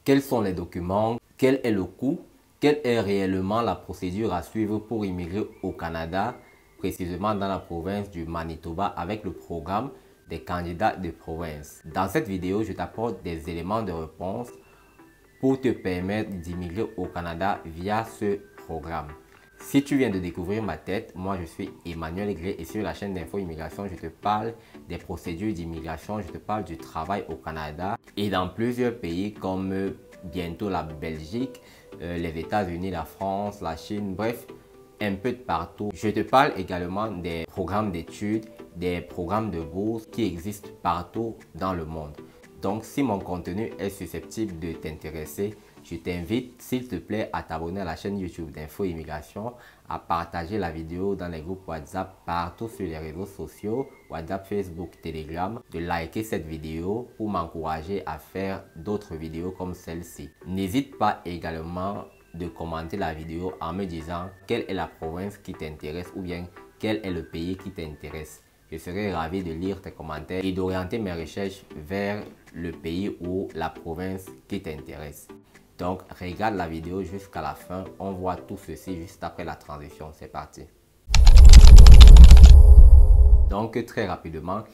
quels sont les documents, quel est le coût, quelle est réellement la procédure à suivre pour immigrer au Canada, précisément dans la province du Manitoba avec le programme des candidats de province. Dans cette vidéo, je t'apporte des éléments de réponse pour te permettre d'immigrer au Canada via ce programme. Si tu viens de découvrir ma tête, moi je suis Emmanuel Gray et sur la chaîne d'Info Immigration, je te parle des procédures d'immigration, je te parle du travail au Canada et dans plusieurs pays comme bientôt la Belgique, les États-Unis, la France, la Chine, bref, un peu de partout. Je te parle également des programmes d'études, des programmes de bourse qui existent partout dans le monde. Donc, si mon contenu est susceptible de t'intéresser, je t'invite, s'il te plaît, à t'abonner à la chaîne YouTube d'Info Immigration, à partager la vidéo dans les groupes WhatsApp partout sur les réseaux sociaux, WhatsApp, Facebook, Telegram, de liker cette vidéo pour m'encourager à faire d'autres vidéos comme celle-ci. N'hésite pas également de commenter la vidéo en me disant quelle est la province qui t'intéresse ou bien quel est le pays qui t'intéresse. Je serai ravi de lire tes commentaires et d'orienter mes recherches vers le pays ou la province qui t'intéresse. Donc, regarde la vidéo jusqu'à la fin. On voit tout ceci juste après la transition. C'est parti. Donc, très rapidement,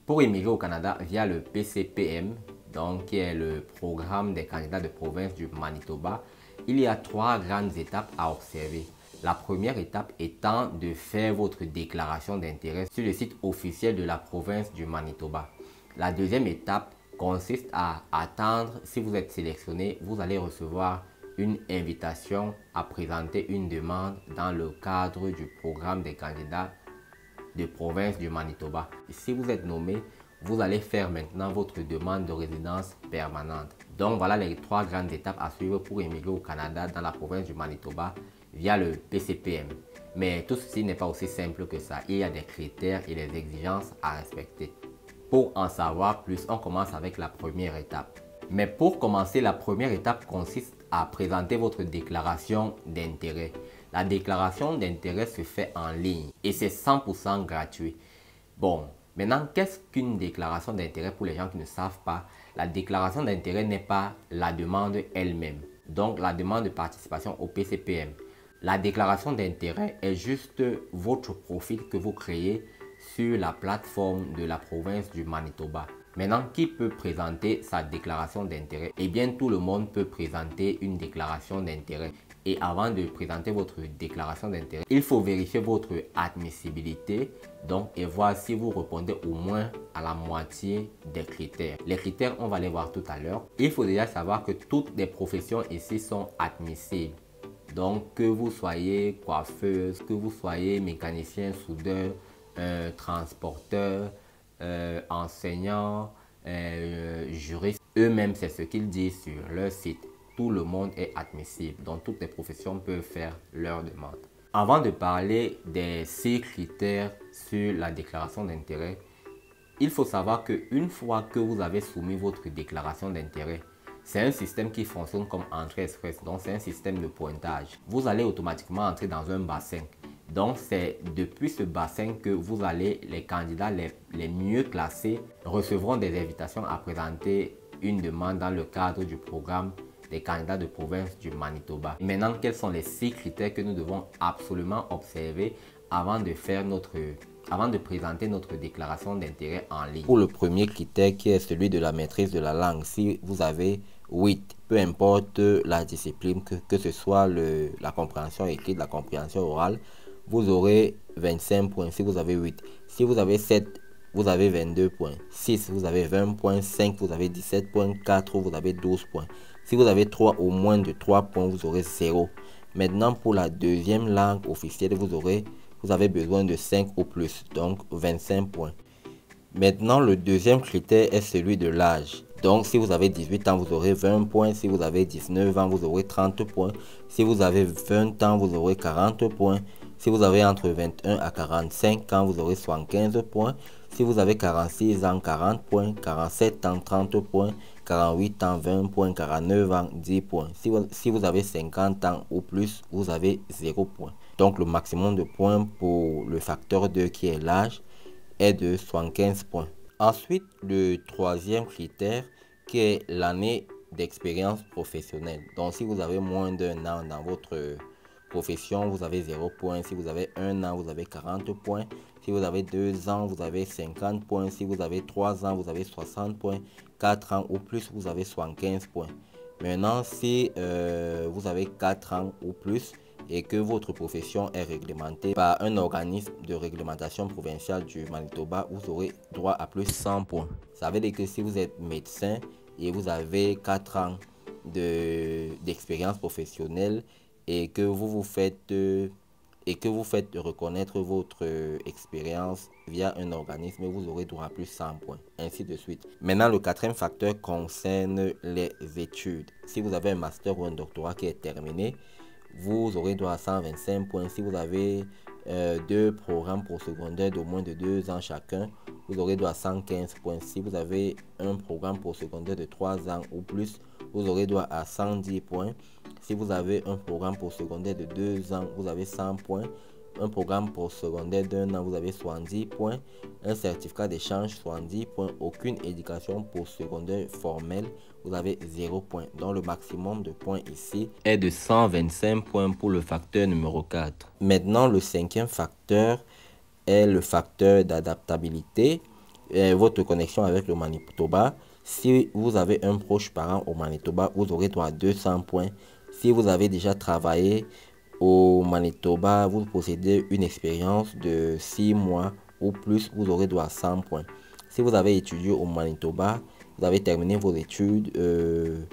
pour immigrer au Canada via le PCPM, donc qui est le programme des candidats de province du Manitoba, il y a 3 grandes étapes à observer. La première étape étant de faire votre déclaration d'intérêt sur le site officiel de la province du Manitoba. La deuxième étape consiste à attendre. Si vous êtes sélectionné, vous allez recevoir une invitation à présenter une demande dans le cadre du programme des candidats de province du Manitoba. Si vous êtes nommé, vous allez faire maintenant votre demande de résidence permanente. Donc voilà les 3 grandes étapes à suivre pour immigrer au Canada dans la province du Manitoba via le PCPM. Mais tout ceci n'est pas aussi simple que ça. Il y a des critères et des exigences à respecter. Pour en savoir plus, on commence avec la première étape. Mais pour commencer, la première étape consiste à présenter votre déclaration d'intérêt. La déclaration d'intérêt se fait en ligne et c'est 100% gratuit. Bon, maintenant, qu'est-ce qu'une déclaration d'intérêt pour les gens qui ne savent pas? La déclaration d'intérêt n'est pas la demande elle-même. Donc, la demande de participation au PCPM. La déclaration d'intérêt est juste votre profil que vous créez sur la plateforme de la province du Manitoba. Maintenant, qui peut présenter sa déclaration d'intérêt? Eh bien, tout le monde peut présenter une déclaration d'intérêt. Et avant de présenter votre déclaration d'intérêt, il faut vérifier votre admissibilité donc, et voir si vous répondez au moins à la moitié des critères. Les critères, on va les voir tout à l'heure. Il faut déjà savoir que toutes les professions ici sont admissibles. Donc, que vous soyez coiffeuse, que vous soyez mécanicien, soudeur, transporteur, enseignant, juriste, eux-mêmes, c'est ce qu'ils disent sur leur site. Tout le monde est admissible, donc toutes les professions peuvent faire leur demande. Avant de parler des 6 critères sur la déclaration d'intérêt, il faut savoir qu'une fois que vous avez soumis votre déclaration d'intérêt, c'est un système qui fonctionne comme entrée express, donc c'est un système de pointage. Vous allez automatiquement entrer dans un bassin. Donc c'est depuis ce bassin que vous allez, les candidats les mieux classés recevront des invitations à présenter une demande dans le cadre du programme des candidats de province du Manitoba. Maintenant, quels sont les 6 critères que nous devons absolument observer avant de présenter notre déclaration d'intérêt en ligne? Pour le premier critère qui est celui de la maîtrise de la langue, si vous avez 8, peu importe la discipline, que ce soit la compréhension écrite, la compréhension orale, vous aurez 25 points si vous avez 8. Si vous avez 7, vous avez 22 points. 6, vous avez 20 points. 5, vous avez 17 points. 4, vous avez 12 points. Si vous avez 3 ou moins de 3 points, vous aurez 0. Maintenant, pour la deuxième langue officielle, vous avez besoin de 5 ou plus, donc 25 points. Maintenant, le deuxième critère est celui de l'âge. Donc, si vous avez 18 ans, vous aurez 20 points. Si vous avez 19 ans, vous aurez 30 points. Si vous avez 20 ans, vous aurez 40 points. Si vous avez entre 21 à 45 ans, vous aurez 75 points. Si vous avez 46 ans, 40 points. 47 ans, 30 points. 48 ans, 20 points. 49 ans, 10 points. Si vous avez 50 ans ou plus, vous avez 0 points. Donc, le maximum de points pour le facteur 2 qui est l'âge est de 75 points. Ensuite, le troisième critère qui est l'année d'expérience professionnelle. Donc si vous avez moins d'1 an dans votre profession, vous avez 0 points. Si vous avez 1 an, vous avez 40 points. Si vous avez 2 ans, vous avez 50 points. Si vous avez 3 ans, vous avez 60 points. 4 ans ou plus, vous avez 75 points. Maintenant, si vous avez 4 ans ou plus et que votre profession est réglementée par un organisme de réglementation provinciale du Manitoba, vous aurez droit à plus 100 points. Ça veut dire que si vous êtes médecin et vous avez 4 ans d'expérience professionnelle et que vous faites reconnaître votre expérience via un organisme, vous aurez droit à plus 100 points, ainsi de suite. Maintenant, le quatrième facteur concerne les études. Si vous avez un master ou un doctorat qui est terminé, vous aurez droit à 125 points. Si vous avez deux programmes postsecondaires d'au moins de 2 ans chacun, vous aurez droit à 115 points. Si vous avez un programme postsecondaire de 3 ans ou plus, vous aurez droit à 110 points. Si vous avez un programme postsecondaire de 2 ans, vous avez 100 points. Un programme postsecondaire d'1 an, vous avez 70 points. Un certificat d'échange, 70 points. Aucune éducation postsecondaire formelle, vous avez 0 points. Donc le maximum de points ici est de 125 points pour le facteur numéro 4. Maintenant, le cinquième facteur est le facteur d'adaptabilité. Votre connexion avec le Manitoba. Si vous avez un proche parent au Manitoba, vous aurez droit à 200 points. Si vous avez déjà travaillé au Manitoba, vous possédez une expérience de 6 mois ou plus, vous aurez droit à 100 points. Si vous avez étudié au Manitoba, vous avez terminé vos études de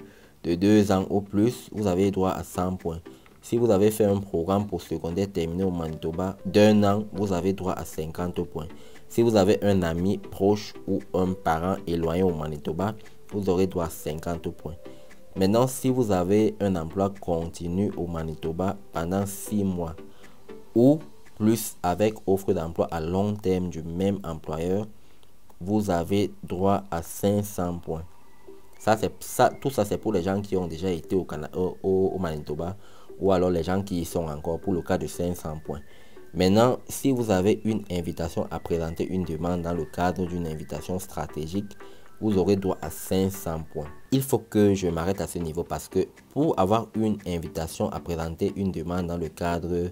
2 ans ou plus, vous avez droit à 100 points. Si vous avez fait un programme postsecondaire terminé au Manitoba d'1 an, vous avez droit à 50 points. Si vous avez un ami proche ou un parent éloigné au Manitoba, vous aurez droit à 50 points. Maintenant, si vous avez un emploi continu au Manitoba pendant 6 mois ou plus avec offre d'emploi à long terme du même employeur, vous avez droit à 500 points. Tout ça, c'est pour les gens qui ont déjà été au Manitoba ou alors les gens qui y sont encore pour le cas de 500 points. Maintenant, si vous avez une invitation à présenter une demande dans le cadre d'une invitation stratégique, vous aurez droit à 500 points. Il faut que je m'arrête à ce niveau parce que pour avoir une invitation à présenter une demande dans le cadre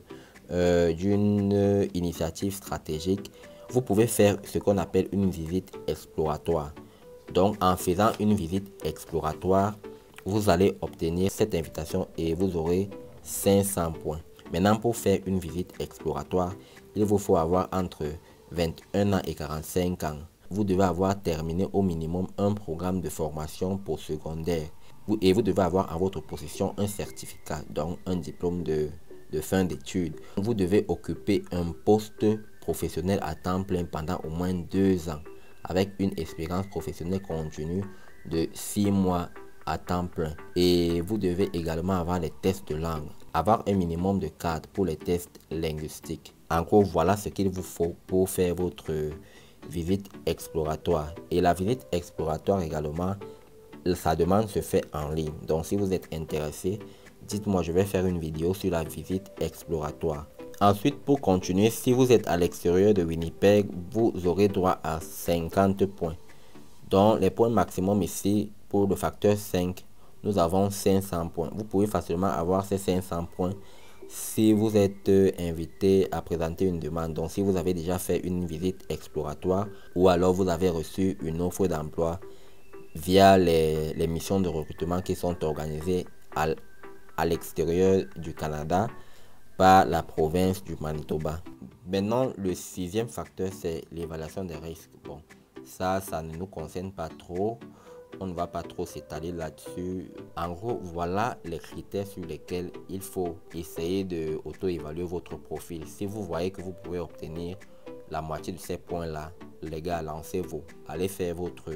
d'une initiative stratégique, vous pouvez faire ce qu'on appelle une visite exploratoire. Donc, en faisant une visite exploratoire, vous allez obtenir cette invitation et vous aurez 500 points. Maintenant, pour faire une visite exploratoire, il vous faut avoir entre 21 ans et 45 ans. Vous devez avoir terminé au minimum un programme de formation postsecondaire. Et vous devez avoir en votre possession un certificat, donc un diplôme de fin d'études. Vous devez occuper un poste professionnel à temps plein pendant au moins 2 ans, avec une expérience professionnelle continue de 6 mois à temps plein. Et vous devez également avoir les tests de langue, avoir un minimum de 4 pour les tests linguistiques. En gros, voilà ce qu'il vous faut pour faire votre visite exploratoire. Et la visite exploratoire également, sa demande se fait en ligne. Donc si vous êtes intéressé, dites-moi, je vais faire une vidéo sur la visite exploratoire. Ensuite, pour continuer, si vous êtes à l'extérieur de Winnipeg, vous aurez droit à 50 points. Donc les points maximum ici, pour le facteur 5, nous avons 500 points. Vous pouvez facilement avoir ces 500 points si vous êtes invité à présenter une demande. Donc si vous avez déjà fait une visite exploratoire ou alors vous avez reçu une offre d'emploi via les missions de recrutement qui sont organisées à l'extérieur du Canada par la province du Manitoba. Maintenant, le 6e facteur, c'est l'évaluation des risques. Bon, ça ne nous concerne pas trop. On ne va pas trop s'étaler là-dessus. En gros, voilà les critères sur lesquels il faut essayer de auto-évaluer votre profil. Si vous voyez que vous pouvez obtenir la moitié de ces points-là, les gars, lancez-vous. Allez faire votre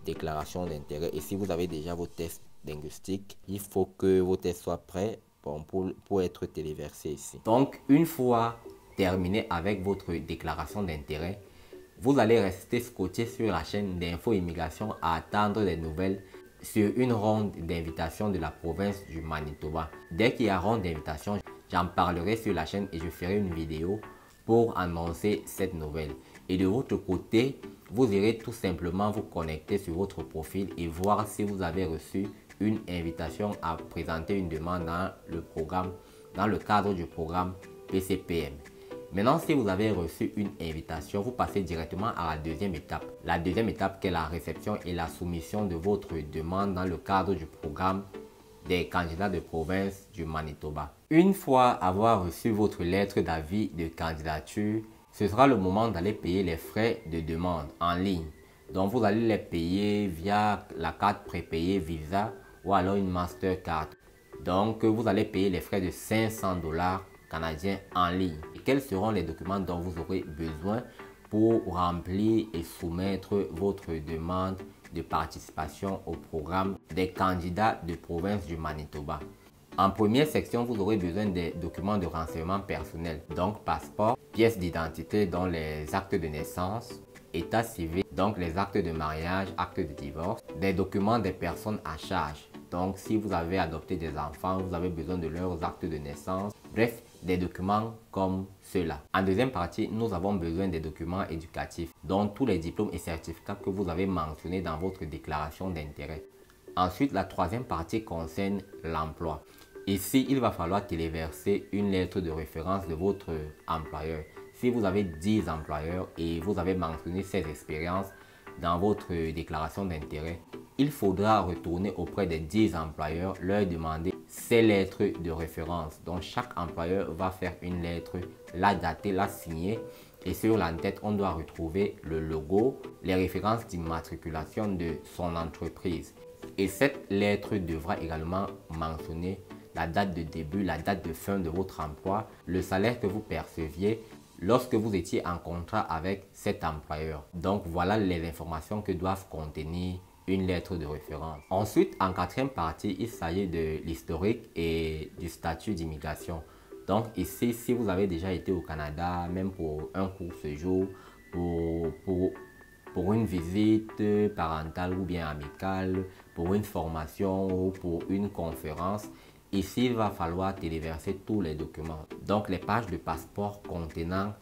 déclaration d'intérêt. Et si vous avez déjà vos tests linguistiques, il faut que vos tests soient prêts pour être téléversés ici. Donc, une fois terminé avec votre déclaration d'intérêt, vous allez rester scotché sur la chaîne d'Info Immigration à attendre des nouvelles sur une ronde d'invitation de la province du Manitoba. Dès qu'il y a ronde d'invitation, j'en parlerai sur la chaîne et je ferai une vidéo pour annoncer cette nouvelle. Et de votre côté, vous irez tout simplement vous connecter sur votre profil et voir si vous avez reçu une invitation à présenter une demande dans le cadre du programme PCPM. Maintenant, si vous avez reçu une invitation, vous passez directement à la deuxième étape. La deuxième étape qui est la réception et la soumission de votre demande dans le cadre du programme des candidats de province du Manitoba. Une fois avoir reçu votre lettre d'avis de candidature, ce sera le moment d'aller payer les frais de demande en ligne. Donc vous allez les payer via la carte prépayée Visa ou alors une Mastercard. Donc vous allez payer les frais de 500 $ canadiens en ligne. Et quels seront les documents dont vous aurez besoin pour remplir et soumettre votre demande de participation au programme des candidats de province du Manitoba? En première section, vous aurez besoin des documents de renseignement personnel, donc passeport, pièces d'identité dont les actes de naissance, état civil, donc les actes de mariage, actes de divorce, des documents des personnes à charge. Donc si vous avez adopté des enfants, vous avez besoin de leurs actes de naissance, bref, des documents comme ceux-là. En deuxième partie, nous avons besoin des documents éducatifs, dont tous les diplômes et certificats que vous avez mentionnés dans votre déclaration d'intérêt. Ensuite, la troisième partie concerne l'emploi. Ici, il va falloir téléverser une lettre de référence de votre employeur. Si vous avez 10 employeurs et vous avez mentionné ces expériences dans votre déclaration d'intérêt, il faudra retourner auprès des 10 employeurs, leur demander ces lettres de référence. Donc chaque employeur va faire une lettre, la dater, la signer, et sur l'entête, on doit retrouver le logo, les références d'immatriculation de son entreprise. Et cette lettre devra également mentionner la date de début, la date de fin de votre emploi, le salaire que vous perceviez lorsque vous étiez en contrat avec cet employeur. Donc voilà les informations que doivent contenir une lettre de référence. Ensuite, en quatrième partie, il s'agit de l'historique et du statut d'immigration. Donc ici, si vous avez déjà été au Canada, même pour un court séjour, pour une visite parentale ou bien amicale, pour une formation ou pour une conférence, ici, il va falloir téléverser tous les documents. Donc les pages de passeport contenant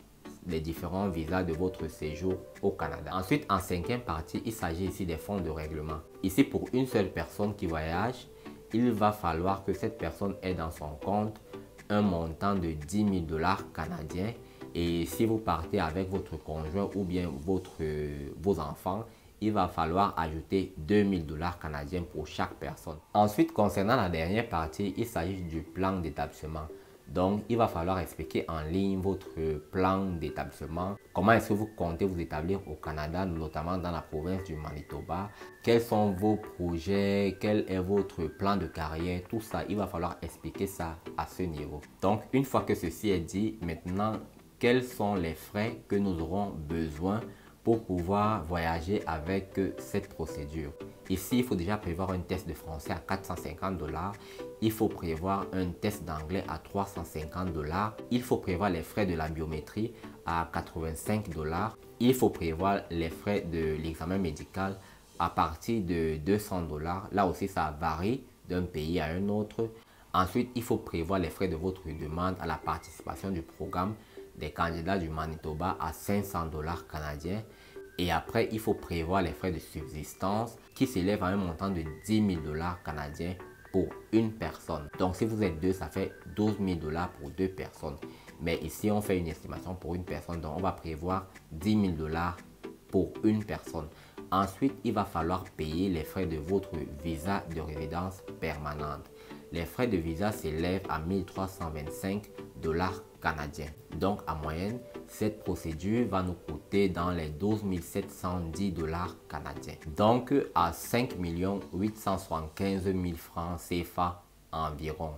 les différents visas de votre séjour au Canada. Ensuite, en cinquième partie, il s'agit ici des fonds de règlement. Ici, pour une seule personne qui voyage, il va falloir que cette personne ait dans son compte un montant de 10 000 $ canadiens. Et si vous partez avec votre conjoint ou bien vos enfants, il va falloir ajouter 2 000 $ canadiens pour chaque personne. Ensuite, concernant la dernière partie, il s'agit du plan d'établissement. Donc, il va falloir expliquer en ligne votre plan d'établissement. Comment est-ce que vous comptez vous établir au Canada, notamment dans la province du Manitoba? Quels sont vos projets? Quel est votre plan de carrière? Tout ça, il va falloir expliquer ça à ce niveau. Donc, une fois que ceci est dit, maintenant, quels sont les frais que nous aurons besoin pour pouvoir voyager avec cette procédure? Ici, il faut déjà prévoir un test de français à 450 $. Il faut prévoir un test d'anglais à 350 $. Il faut prévoir les frais de la biométrie à 85 $. Il faut prévoir les frais de l'examen médical à partir de 200 $. Là aussi, ça varie d'un pays à un autre. Ensuite, il faut prévoir les frais de votre demande à la participation du programme des candidats du Manitoba à 500 $ canadiens. Et après, il faut prévoir les frais de subsistance qui s'élèvent à un montant de 10 000 $ canadiens pour une personne. Donc, si vous êtes deux, ça fait 12 000 $ pour deux personnes. Mais ici, on fait une estimation pour une personne. Donc, on va prévoir 10 000 $ pour une personne. Ensuite, il va falloir payer les frais de votre visa de résidence permanente. Les frais de visa s'élèvent à 1 325 $ canadiens. Donc, en moyenne, cette procédure va nous coûter dans les 12 710 $ canadiens. Donc, à 5 875 000 francs CFA environ.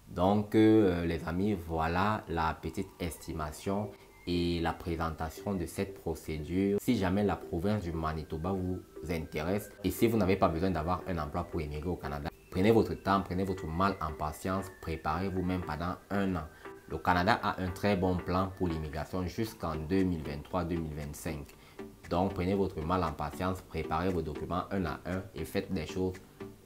Donc, les amis, voilà la petite estimation et la présentation de cette procédure. Si jamais la province du Manitoba vous intéresse et si vous n'avez pas besoin d'avoir un emploi pour émigrer au Canada, prenez votre temps, prenez votre mal en patience, préparez-vous même pendant un an. Le Canada a un très bon plan pour l'immigration jusqu'en 2023-2025. Donc, prenez votre mal en patience, préparez vos documents un à un et faites des choses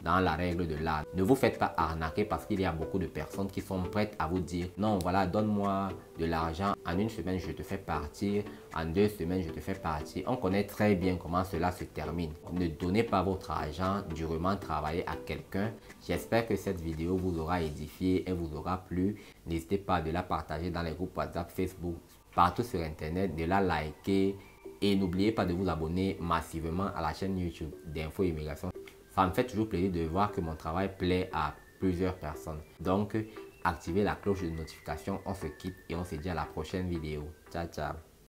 dans la règle de l'art. Ne vous faites pas arnaquer parce qu'il y a beaucoup de personnes qui sont prêtes à vous dire non, voilà, donne-moi de l'argent, en une semaine je te fais partir, en 2 semaines je te fais partir. On connaît très bien comment cela se termine. Ne donnez pas votre argent durement travailler à quelqu'un. J'espère que cette vidéo vous aura édifié et vous aura plu. N'hésitez pas à la partager dans les groupes WhatsApp, Facebook, partout sur internet, de la liker et n'oubliez pas de vous abonner massivement à la chaîne YouTube d'Info Immigration. Ça me fait toujours plaisir de voir que mon travail plaît à plusieurs personnes. Donc, activez la cloche de notification. On se quitte et on se dit à la prochaine vidéo. Ciao, ciao.